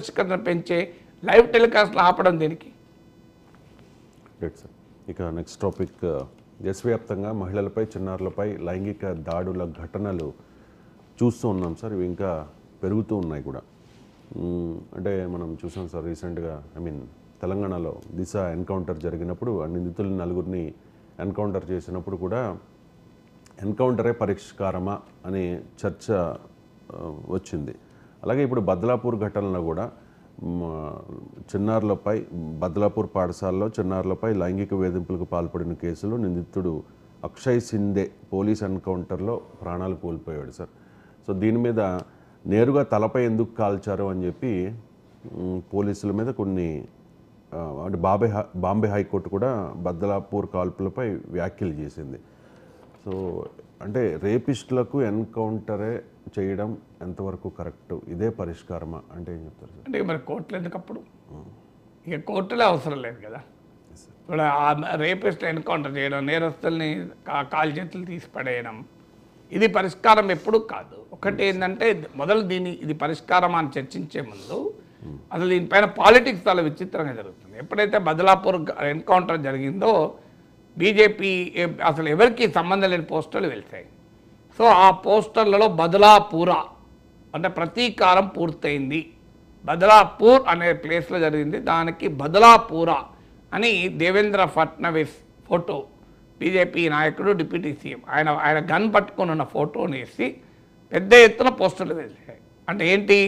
పారదర్శకతను పెంచే లైవ్ టెలికాస్ట్లు ఆపడం దేనికి? ఇక నెక్స్ట్ టాపిక్, దేశవ్యాప్తంగా మహిళలపై చిన్నారులపై లైంగిక దాడుల ఘటనలు చూస్తూ ఉన్నాం సార్. ఇవి ఇంకా పెరుగుతూ ఉన్నాయి కూడా. అంటే మనం చూసాం సార్ రీసెంట్గా, తెలంగాణలో దిశ ఎన్కౌంటర్ జరిగినప్పుడు ఆ నిందితులు నలుగురిని ఎన్కౌంటర్ చేసినప్పుడు కూడా ఎన్కౌంటరే పరిష్కారమా అనే చర్చ వచ్చింది. అలాగే ఇప్పుడు బద్లాపూర్ ఘటనలో కూడా చిన్నారులపై, బద్లాపూర్ పాఠశాలలో చిన్నారులపై లైంగిక వేధింపులకు పాల్పడిన కేసులో నిందితుడు అక్షయ్ సిందే పోలీస్ ఎన్కౌంటర్లో ప్రాణాలు కోల్పోయాడు సార్. సో దీని మీద నేరుగా తలపై ఎందుకు కాల్చారు అని చెప్పి పోలీసుల మీద కొన్ని అంటే బాంబే హైకోర్టు కూడా బద్లాపూర్ కాల్పులపై వ్యాఖ్యలు చేసింది. సో అంటే రేపిస్టులకు ఎన్కౌంటరే చేయడం ఎంతవరకు కరెక్ట్? ఇదే పరిష్కారమా అంటే ఏం చెప్తారు సార్? అంటే మరి కోర్టులు ఎందుకప్పుడు? ఇక కోర్టులే అవసరం లేదు కదా. ఇప్పుడు రేపిస్ట్ ఎన్కౌంటర్ చేయడం, నేరస్తుల్ని కాలు చేతులు తీసి పడేయడం, ఇది పరిష్కారం ఎప్పుడు కాదు. ఒకటి ఏంటంటే మొదలు ఇది పరిష్కారం అని చర్చించే ముందు అసలు దీనిపైన పాలిటిక్స్ చాలా విచిత్రంగా జరుగుతుంది. ఎప్పుడైతే బద్లాపూర్ ఎన్కౌంటర్ జరిగిందో బీజేపీ అసలు ఎవరికి సంబంధం లేని పోస్టర్లు వెళ్తాయి. సో ఆ పోస్టర్లలో బద్లాపూర అంటే ప్రతీకారం పూర్తయింది, బద్లాపూర్ అనే ప్లేస్లో జరిగింది, దానికి బద్లాపూర అని దేవేంద్ర ఫడ్నవీస్ ఫోటో, బీజేపీ నాయకుడు డిప్యూటీ సీఎం, ఆయన గన్ పట్టుకొని ఉన్న ఫోటోని వేసి పెద్ద ఎత్తున పోస్టర్లు వెళ్తాయి. అంటే ఏంటి,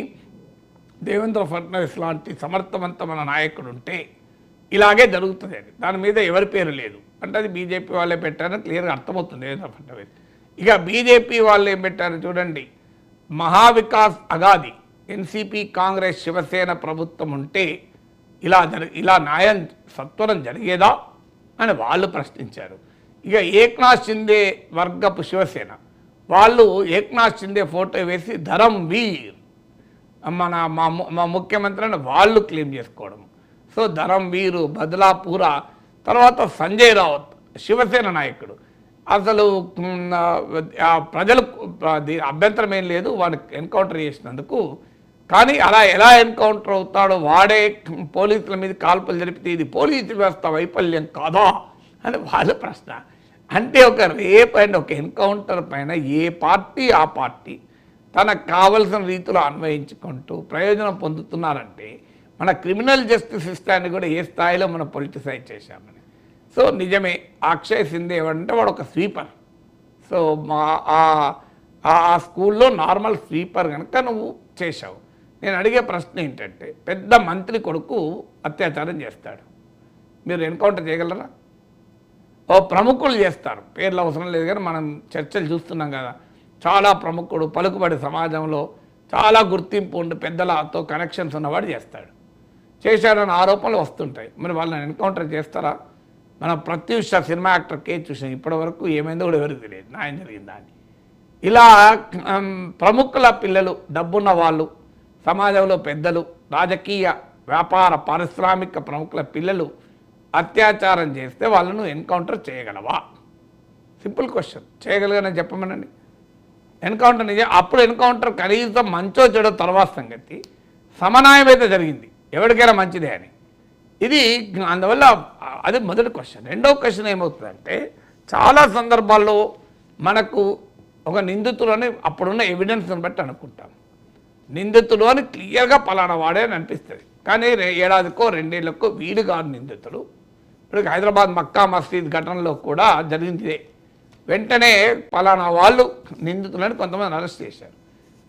దేవేంద్ర ఫడ్నవీస్ లాంటి సమర్థవంతమైన నాయకుడు ఉంటే ఇలాగే జరుగుతుంది అని. దాని మీద ఎవరి పేరు లేదు అంటే అది బీజేపీ వాళ్ళే పెట్టారని క్లియర్గా అర్థమవుతుంది దేవేంద్ర ఫడ్నవీస్. ఇక బీజేపీ వాళ్ళు ఏం పెట్టారు చూడండి, మహావికాస్ అగాది, ఎన్సీపీ, కాంగ్రెస్, శివసేన ప్రభుత్వం ఉంటే ఇలా న్యాయం సత్వరం జరిగేదా అని వాళ్ళు ప్రశ్నించారు. ఇక ఏక్నాథ్ షిందే వర్గపు శివసేన వాళ్ళు ఏక్నాథ్ షిందే ఫోటో వేసి ధరంవీర్ మా ముఖ్యమంత్రి అని వాళ్ళు క్లెయిమ్ చేసుకోవడం. సో ధరంవీరు, బద్లాపూర, తర్వాత సంజయ్ రావత్ శివసేన నాయకుడు, అసలు ప్రజలు అభ్యంతరం ఏం లేదు వాడిని ఎన్కౌంటర్ చేసినందుకు, కానీ అలా ఎలా ఎన్కౌంటర్ అవుతాడో వాడే పోలీసుల మీద కాల్పులు జరిపితే ఇది పోలీసు వ్యవస్థ వైఫల్యం కాదా అని వాళ్ళ ప్రశ్న. అంటే ఒక రేప్ అండ్ ఒక ఎన్కౌంటర్ పైన ఏ పార్టీ ఆ పార్టీ తనకు కావలసిన రీతిలో అన్వయించుకుంటూ ప్రయోజనం పొందుతున్నారంటే మన క్రిమినల్ జస్టిస్ సిస్టాన్ని కూడా ఏ స్థాయిలో మనం పొలిటిసైజ్ చేశామని. సో నిజమే, అక్షయ్ సిందే ఏమంటే వాడు ఒక స్వీపర్. సో ఆ స్కూల్లో నార్మల్ స్వీపర్ కనుక నువ్వు చేశావు. నేను అడిగే ప్రశ్న ఏంటంటే, పెద్ద మంత్రి కొడుకు అత్యాచారం చేస్తాడు, మీరు ఎన్కౌంటర్ చేయగలరా? ఓ ప్రముఖులు చేస్తారు, పేర్లు అవసరం లేదు కానీ మనం చర్చలు చూస్తున్నాం కదా, చాలా ప్రముఖుడు పలుకుబడి సమాజంలో చాలా గుర్తింపు ఉండి పెద్దలతో కనెక్షన్స్ ఉన్నవాడు చేశాడని ఆరోపణలు వస్తుంటాయి. మరి వాళ్ళని ఎన్కౌంటర్ చేస్తారా? మనం ప్రత్యూష సినిమా యాక్టర్ కేసు చూసాం, ఇప్పటి వరకు ఏమైందో కూడా ఎవరికి తెలియదు న్యాయం జరిగిందా అని. ఇలా ప్రముఖుల పిల్లలు, డబ్బున్న వాళ్ళు, సమాజంలో పెద్దలు, రాజకీయ వ్యాపార పారిశ్రామిక ప్రముఖుల పిల్లలు అత్యాచారం చేస్తే వాళ్ళను ఎన్కౌంటర్ చేయగలవా? Simple question. చేయగలిగానని చెప్పమనండి. ఎన్కౌంటర్ అప్పుడు ఎన్కౌంటర్ కనీసం మంచో చెడో తర్వాత సంగతి, సమన్వయం అయితే జరిగింది, ఎవరికైనా మంచిదే అని. ఇది అందువల్ల అది మొదటి క్వశ్చన్. రెండవ క్వశ్చన్ ఏమవుతుందంటే, చాలా సందర్భాల్లో మనకు ఒక నిందితుడు అని అప్పుడున్న ఎవిడెన్స్ని బట్టి అనుకుంటాం, నిందితుడు అని క్లియర్గా పలానా వాడే అని అనిపిస్తుంది. కానీ ఏడాదికో రెండేళ్లకో వీడు కాదు నిందితుడు. ఇప్పుడు హైదరాబాద్ మక్కా మసీద్ ఘటనలో కూడా జరిగింది. వెంటనే పలానా వాళ్ళు నిందితులని కొంతమంది అరెస్ట్ చేశారు.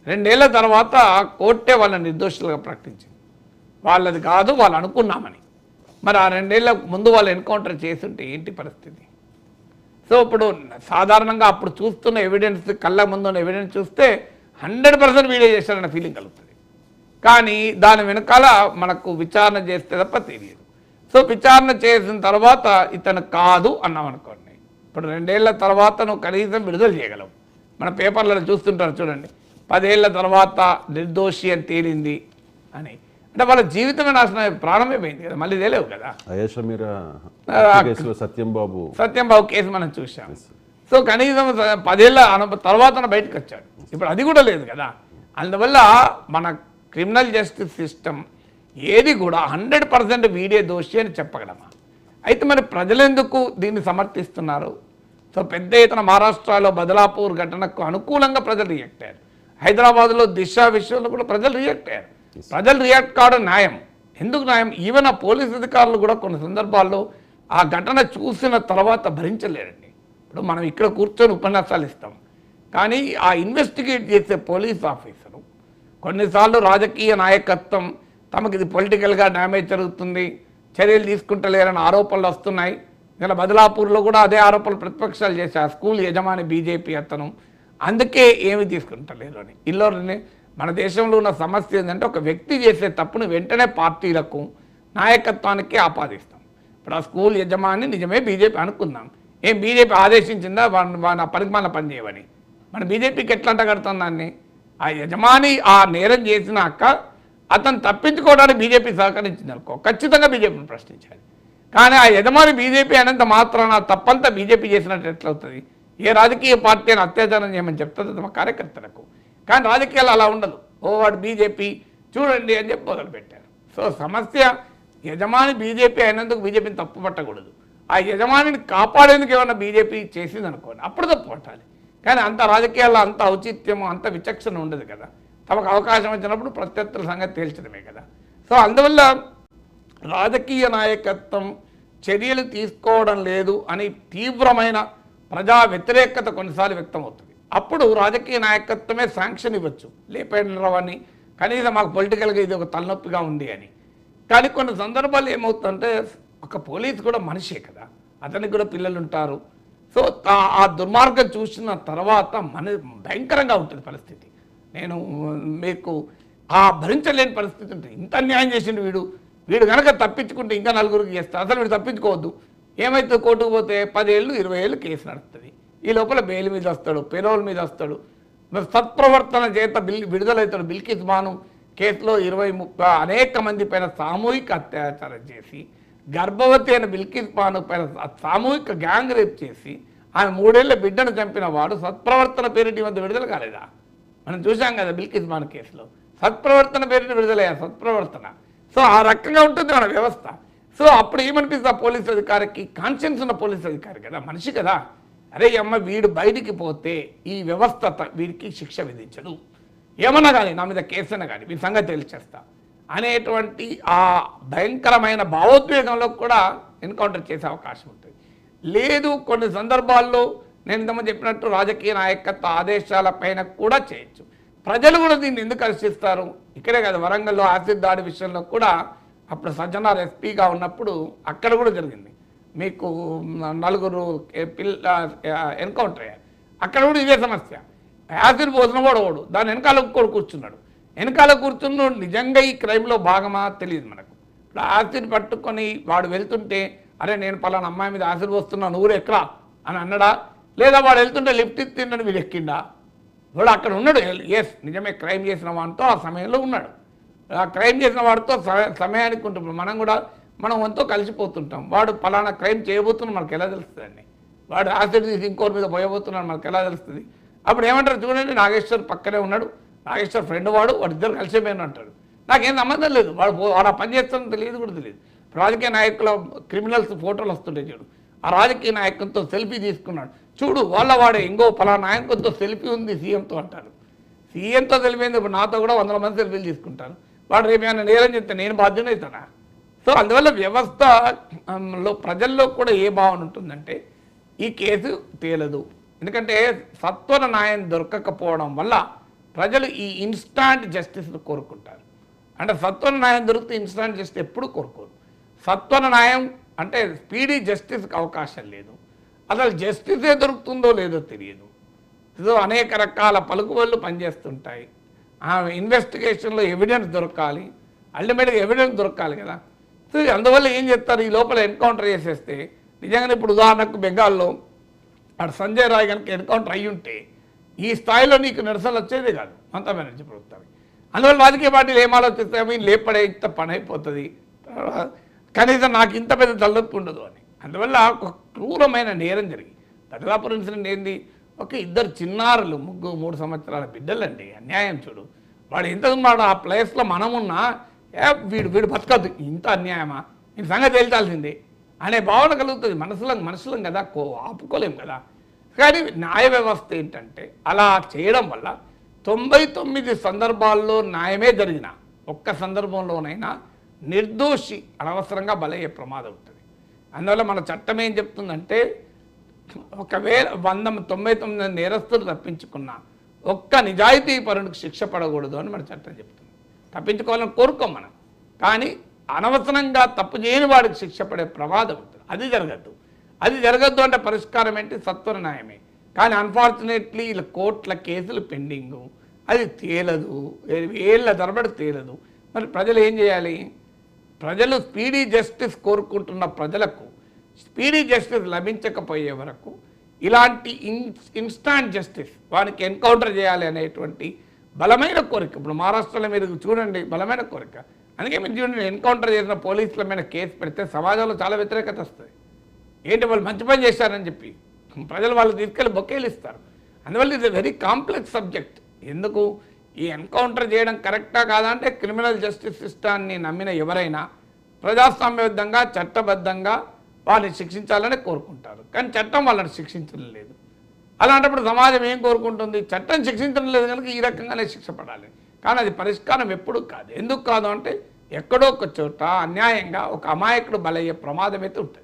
2 ఏళ్ల తర్వాత కోర్టే వాళ్ళని నిర్దోషులుగా ప్రకటించింది. వాళ్ళది కాదు, వాళ్ళు అనుకున్నామని. మరి ఆ 2 ఏళ్ల ముందు వాళ్ళు ఎన్కౌంటర్ చేస్తుంటే ఏంటి పరిస్థితి? సో ఇప్పుడు సాధారణంగా అప్పుడు చూస్తున్న ఎవిడెన్స్, కళ్ళ ముందు ఉన్న ఎవిడెన్స్ చూస్తే 100% వీడియో చేశారన్న ఫీలింగ్ కలుగుతుంది. కానీ దాని వెనకాల మనకు విచారణ చేస్తే తప్ప తెలియదు. సో విచారణ చేసిన తర్వాత ఇతను కాదు అన్నాం అనుకోండి, ఇప్పుడు 2 ఏళ్ల తర్వాత నువ్వు కనీసం విడుదల చేయగలవు. మన పేపర్లలో చూస్తుంటారు చూడండి, 10 ఏళ్ల తర్వాత నిర్దోషి అని తేలింది అని. అంటే వాళ్ళ జీవితమే నాశనం, ప్రాణమే పోయింది కదా, మళ్ళీ తెలియవు కదా. సత్యంబాబు కేసు మనం చూసాం. సో కనీసం 10 ఏళ్ల తర్వాత బయటకు వచ్చాడు. ఇప్పుడు అది కూడా లేదు కదా. అందువల్ల మన క్రిమినల్ జస్టిస్ సిస్టమ్ ఏది కూడా 100% వీడే దోషి అని చెప్పగలమా? అయితే మరి ప్రజలెందుకు దీన్ని సమర్థిస్తున్నారు? సో పెద్ద ఎత్తున మహారాష్ట్రలో బదలాపూర్ ఘటనకు అనుకూలంగా ప్రజలు రియాక్ట్ అయ్యారు. హైదరాబాద్లో దిశ విషయంలో కూడా ప్రజలు రియాక్ట్ అయ్యారు. ప్రజలు రియాక్ట్ కావడం న్యాయం. ఎందుకు న్యాయం? ఈవెన్ ఆ పోలీస్ అధికారులు కూడా కొన్ని సందర్భాల్లో ఆ ఘటన చూసిన తర్వాత భరించలేరండి. ఇప్పుడు మనం ఇక్కడ కూర్చొని ఉపన్యాసాలు ఇస్తాం, కానీ ఆ ఇన్వెస్టిగేట్ చేసే పోలీస్ ఆఫీసరు కొన్నిసార్లు రాజకీయ నాయకత్వం తమకు ఇది పొలిటికల్గా డ్యామేజ్ జరుగుతుంది, చర్యలు తీసుకుంటలేరని ఆరోపణలు వస్తున్నాయి. ఇలా బదలాపూర్లో కూడా అదే ఆరోపణలు ప్రతిపక్షాలు చేసి ఆ స్కూల్ యజమాని బీజేపీ అతను, అందుకే ఏమి తీసుకుంటలేరు అని. ఇల్లోనే మన దేశంలో ఉన్న సమస్య ఏంటంటే ఒక వ్యక్తి చేసే తప్పును వెంటనే పార్టీలకు నాయకత్వానికి ఆపాదిస్తాం. ఇప్పుడు ఆ స్కూల్ యజమాని నిజమే బీజేపీ అనుకుందాం, ఏం బీజేపీ ఆదేశించిందా వాడిని పరిమాణ పని చేయమని? మన బీజేపీకి ఎట్లా అంటగడుతుంది దాన్ని? ఆ యజమాని ఆ నేరం చేసినాక అతను తప్పించుకోవడానికి బీజేపీ సహకరించింది అనుకో, ఖచ్చితంగా బీజేపీని ప్రశ్నించాలి. కానీ ఆ యజమాని బీజేపీ అనేంత మాత్రాన తప్పంతా బీజేపీ చేసినట్టు ఎట్లవుతుంది? ఏ రాజకీయ పార్టీ అని అత్యాచారం చేయమని చెప్తుంది తమ కార్యకర్తలకు. కానీ రాజకీయాలు అలా ఉండదు. ఓ వాడు బీజేపీ చూడండి అని చెప్పి మొదలుపెట్టారు. సో సమస్య యజమాని బీజేపీ అయినందుకు బీజేపీని తప్పు పట్టకూడదు. ఆ యజమానిని కాపాడేందుకు ఏమన్నా బీజేపీ చేసింది అనుకోండి, అప్పుడు తప్పు పట్టాలి. కానీ అంత రాజకీయాల్లో అంత ఔచిత్యము అంత విచక్షణ ఉండదు కదా. తమకు అవకాశం వచ్చినప్పుడు ప్రత్యర్థుల సంగతి తేల్చడమే కదా. సో అందువల్ల రాజకీయ నాయకత్వం చర్యలు తీసుకోవడం లేదు అని తీవ్రమైన ప్రజా వ్యతిరేకత కొన్నిసార్లు వ్యక్తమవుతుంది. అప్పుడు రాజకీయ నాయకత్వమే శాంక్షన్ ఇవ్వచ్చు, లేపేంద్రవాన్ని కనీసం మాకు పొలిటికల్గా ఇది ఒక తలనొప్పిగా ఉంది అని. కానీ కొన్ని సందర్భాలు ఏమవుతుందంటే ఒక పోలీసు కూడా మనిషే కదా, అతనికి కూడా పిల్లలు ఉంటారు. సో ఆ దుర్మార్గం చూసిన తర్వాత భయంకరంగా ఉంటుంది పరిస్థితి. నేను మీకు భరించలేని పరిస్థితి ఉంటుంది. ఇంత అన్యాయం చేసిండు వీడు కనుక తప్పించుకుంటే ఇంకా నలుగురికి చేస్తారు. అసలు వీడు తప్పించుకోవద్దు. ఏమైతే కోర్టుకు పోతే 10 ఏళ్ళు 20 ఏళ్ళు కేసు నడుస్తుంది. ఈ లోపల బెయిల్ మీద వస్తాడు, పెరోల్ మీద వస్తాడు. సత్ప్రవర్తన చేత విడుదలవుతాడు. బిల్కిస్ బాను కేసులో 20-30 అనేక మంది పైన సామూహిక అత్యాచారం చేసి, గర్భవతి అయిన బిల్కిస్ బాను పైన సామూహిక గ్యాంగ్ రేప్ చేసి ఆమె 3 ఏళ్ల బిడ్డను చంపిన వాడు సత్ప్రవర్తన పేరిటి వద్ద విడుదల కాలేదా? మనం చూసాం కదా బిల్కిస్ బాను కేసులో. సత్ప్రవర్తన పేరిటి విడుదలయ్యా, సత్ప్రవర్తన. సో ఆ రకంగా ఉంటుంది మన వ్యవస్థ. సో అప్పుడు ఏమనిపిస్తుంది ఆ పోలీస్ అధికారికి? కాన్షియన్స్ ఉన్న పోలీస్ అధికారి కదా, మనిషి కదా. అరే అమ్మ వీడు బయటికి పోతే ఈ వ్యవస్థ వీడికి శిక్ష విధించడు, ఏమన్నా కానీ నా మీద కేసైనా కానీ మీ సంగతి తెలిచేస్తా అనేటువంటి ఆ భయంకరమైన భావోద్వేగంలో కూడా ఎన్కౌంటర్ చేసే అవకాశం ఉంటుంది. లేదు కొన్ని సందర్భాల్లో నేను ఇంతకుముందు చెప్పినట్టు రాజకీయ నాయకత్వ ఆదేశాల పైన కూడా చేయొచ్చు. ప్రజలు కూడా దీన్ని ఎందుకు హర్షిస్తారు? ఇక్కడే కదా వరంగల్లో యాసిడ్ దాడి విషయంలో కూడా అప్పుడు సజ్జనార్ ఎస్పీగా ఉన్నప్పుడు అక్కడ కూడా జరిగింది. మీకు 4 ఎన్కౌంటర్ అయ్యారు. అక్కడ కూడా ఇదే సమస్య. యాసిడ్ పోసిన వాడు దాని వెనకాల కూడా కూర్చున్నాడు. వెనకాల కూర్చున్నాడు నిజంగా ఈ క్రైమ్లో భాగమా తెలియదు మనకు. ఇప్పుడు యాసిడ్ పట్టుకొని వాడు వెళ్తుంటే అరే నేను పలానా అమ్మాయి మీద యాసిడ్ పోస్తున్నాను ఊరు ఎక్కడా అని అన్నాడా? లేదా వాడు వెళ్తుంటే లిఫ్ట్ ఇస్తుండని వీడు ఎక్కిండా? వాడు అక్కడ ఉన్నాడు. ఎస్ నిజమే, క్రైమ్ చేసిన వాడితో ఆ సమయంలో ఉన్నాడు. ఆ క్రైమ్ చేసిన వాడితో సమయానికి ఉంటున్నాం. మనం వంతో కలిసిపోతుంటాం. వాడు పలానా క్రైమ్ చేయబోతున్నాడు మనకు ఎలా తెలుస్తుందండి? వాడు యాసిడ్ తీసి ఇంకోటి మీద పోయబోతున్నాడు మనకు ఎలా తెలుస్తుంది? అప్పుడు ఏమంటారు చూడండి, నాగేశ్వర్ పక్కనే ఉన్నాడు, నాగేశ్వర్ ఫ్రెండ్ వాడిద్దరు కలిసిపోయిన అంటాడు. నాకేం సంబంధం లేదు, వాడు ఆ పని చేస్తానో తెలియదు కూడా తెలియదు. రాజకీయ నాయకుల క్రిమినల్స్ ఫోటోలు వస్తుంటాయి చూడు, ఆ రాజకీయ నాయకులతో సెల్ఫీ తీసుకున్నాడు చూడు, వాడే ఇంకో పలానా నాయకులతో సెల్ఫీ ఉంది సీఎంతో అంటారు. సీఎంతో సెల్ఫీ అయింది. ఇప్పుడు నాతో కూడా 100 మంది సెల్ఫీలు తీసుకుంటారు. వాడు రేపు ఏమైనా నేరం చెప్తే నేను బాధ్యత అవుతానా? సో అందువల్ల వ్యవస్థలో ప్రజల్లో కూడా ఏ భావన ఉంటుందంటే ఈ కేసు తేలదు. ఎందుకంటే సత్వర న్యాయం దొరకకపోవడం వల్ల ప్రజలు ఈ ఇన్స్టాంట్ జస్టిస్ను కోరుకుంటారు. అంటే సత్వర న్యాయం దొరికితే ఇన్స్టాంట్ జస్టిస్ ఎప్పుడు కోరుకోరు. సత్వర న్యాయం అంటే స్పీడీ జస్టిస్కి అవకాశం లేదు. అసలు జస్టిసే దొరుకుతుందో లేదో తెలియదు. సో అనేక రకాల పలుకుబడులు పనిచేస్తుంటాయి. ఆ ఇన్వెస్టిగేషన్లో ఎవిడెన్స్ దొరకాలి, అల్టిమేట్గా ఎవిడెన్స్ దొరకాలి కదా. సో అందువల్ల ఏం చేస్తారు, ఈ లోపల ఎన్కౌంటర్ చేసేస్తే నిజంగానే ఇప్పుడు ఉదాహరణకు బెంగాల్లో అటు సంజయ్ రాయ్ కనుక ఎన్కౌంటర్ అయ్యి ఉంటే ఈ స్థాయిలో నీకు నిరసనలు వచ్చేదే కాదు మమతా బెనర్జీ ప్రభుత్వానికి. అందువల్ల రాజకీయ పార్టీలు ఏం ఆలోచిస్తాయి, లేపడే ఇంత పని అయిపోతుంది, కనీసం నాకు ఇంత పెద్ద తలనొప్పి ఉండదు అని. అందువల్ల ఒక క్రూరమైన నేరం జరిగి దరిదాపురం ఇన్సిడెంట్ ఏంది, ఒక 2 చిన్నారులు 3 సంవత్సరాల బిడ్డలండి. అన్యాయం చూడు. వాడు ఎంత ఉన్నాడు ఆ ప్లేస్లో మనమున్నా వీడు వీడు బతకద్దు, ఇంత అన్యాయమా, ఈ సంగతి తేల్చాల్సిందే అనే భావన కలుగుతుంది. మనుషులం కదా, ఆపుకోలేం కదా. కానీ న్యాయ వ్యవస్థ ఏంటంటే అలా చేయడం వల్ల 99 సందర్భాల్లో న్యాయమే జరిగిన ఒక్క సందర్భంలోనైనా నిర్దోషి అనవసరంగా బలయ్యే ప్రమాదం ఉంటుంది. అందువల్ల మన చట్టం ఏం చెప్తుందంటే ఒకవేళ 199 నేరస్తులు తప్పించుకున్నా ఒక్క నిజాయితీ పరునికి శిక్ష పడకూడదు అని మన చట్టం చెప్తుంది. తప్పించుకోవాలని కోరుకోం మనం, కానీ అనవసరంగా తప్పు చేయని వాడికి శిక్ష పడే ప్రమాదం ఉంటుంది. అది జరగద్దు అంటే పరిష్కారం ఏంటి? సత్వర న్యాయమే. కానీ అన్ఫార్చునేట్లీ ఇలా కోర్టుల కేసులు పెండింగు, అది తేలదు, ఏళ్ళ తరబడి తేలదు. మరి ప్రజలు ఏం చేయాలి? ప్రజలు స్పీడీ జస్టిస్ కోరుకుంటున్న ప్రజలకు స్పీడీ జస్టిస్ లభించకపోయే వరకు ఇలాంటి ఇన్స్టాంట్ జస్టిస్ వానికి ఎన్కౌంటర్ చేయాలి అనేటువంటి బలమైన కోరిక. ఇప్పుడు మహారాష్ట్రలో మీరు చూడండి, బలమైన కోరిక. అందుకే మీరు చూడండి, ఎన్కౌంటర్ చేసిన పోలీసుల మీద కేసు పెడితే సమాజంలో చాలా వ్యతిరేకత వస్తుంది. ఏంటి వాళ్ళు మంచి పని చేశారని చెప్పి ప్రజలు వాళ్ళు తీసుకెళ్ళి బొకేలు ఇస్తారు. అందువల్ల ఇది వెరీ కాంప్లెక్స్ సబ్జెక్ట్. ఎందుకు ఈ ఎన్కౌంటర్ చేయడం కరెక్టా కాదా అంటే క్రిమినల్ జస్టిస్ సిస్టాన్ని నమ్మిన ఎవరైనా ప్రజాస్వామ్యబద్ధంగా చట్టబద్ధంగా వాళ్ళని శిక్షించాలని కోరుకుంటారు. కానీ చట్టం వాళ్ళని శిక్షించడం లేదు. అలాంటప్పుడు సమాజం ఏం కోరుకుంటుంది? చట్టం శిక్షించడం లేదు కనుక ఈ రకంగానే శిక్ష పడాలి. కానీ అది పరిష్కారం ఎప్పుడు కాదు. ఎందుకు కాదు అంటే ఎక్కడో ఒక చోట అన్యాయంగా ఒక అమాయకుడు బలయ్యే ప్రమాదం అయితే ఉంటుంది.